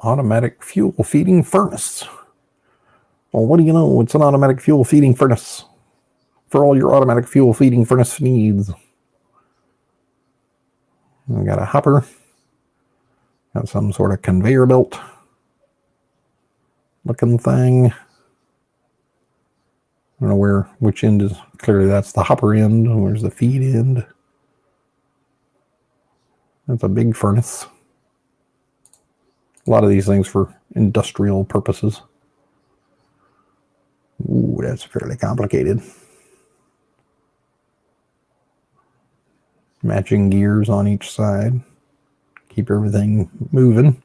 automatic fuel feeding furnace. Well, what do you know? It's an automatic fuel feeding furnace. For all your automatic fuel feeding furnace needs. We got a hopper. Got some sort of conveyor belt looking thing. I don't know which end is. Clearly that's the hopper end. Where's the feed end? That's a big furnace. A lot of these things for industrial purposes. Ooh, that's fairly complicated. Matching gears on each side. Keep everything moving.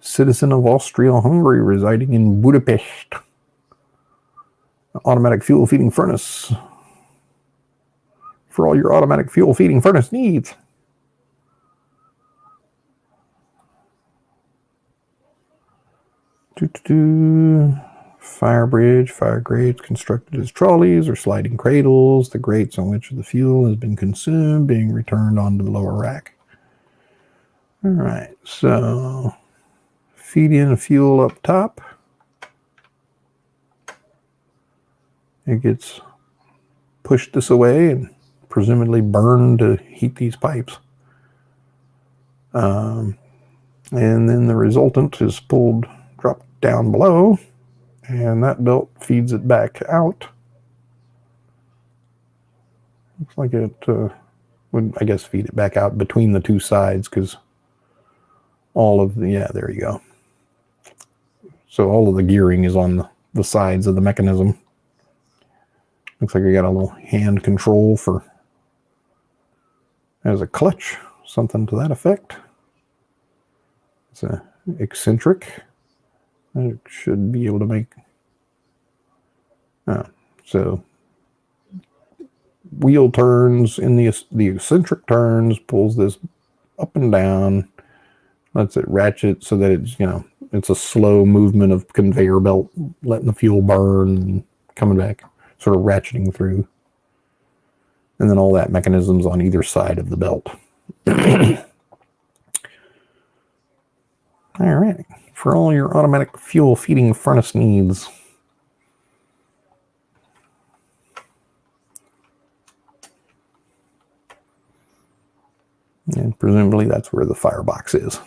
Citizen of Austria-Hungary residing in Budapest. Automatic fuel feeding furnace. For all your automatic fuel feeding furnace needs. Fire bridge, fire grates constructed as trolleys or sliding cradles. The grates on which the fuel has been consumed being returned onto the lower rack. All right, so feed in fuel up top. It gets pushed this away and presumably burned to heat these pipes. And then the resultant is dropped down below, and that belt feeds it back out. Looks like it would, I guess, feed it back out between the two sides, because all of the, yeah, there you go. So all of the gearing is on the sides of the mechanism. Looks like I got a little hand control for, as a clutch, something to that effect. It's a eccentric. It should be able to make, so wheel turns in the eccentric turns, pulls this up and down, lets it ratchet so that it's, it's a slow movement of conveyor belt, letting the fuel burn and coming back, sort of ratcheting through. And then all that mechanisms on either side of the belt. All right, for all your automatic fuel feeding furnace needs. And presumably that's where the firebox is.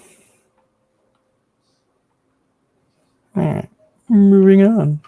All right, moving on.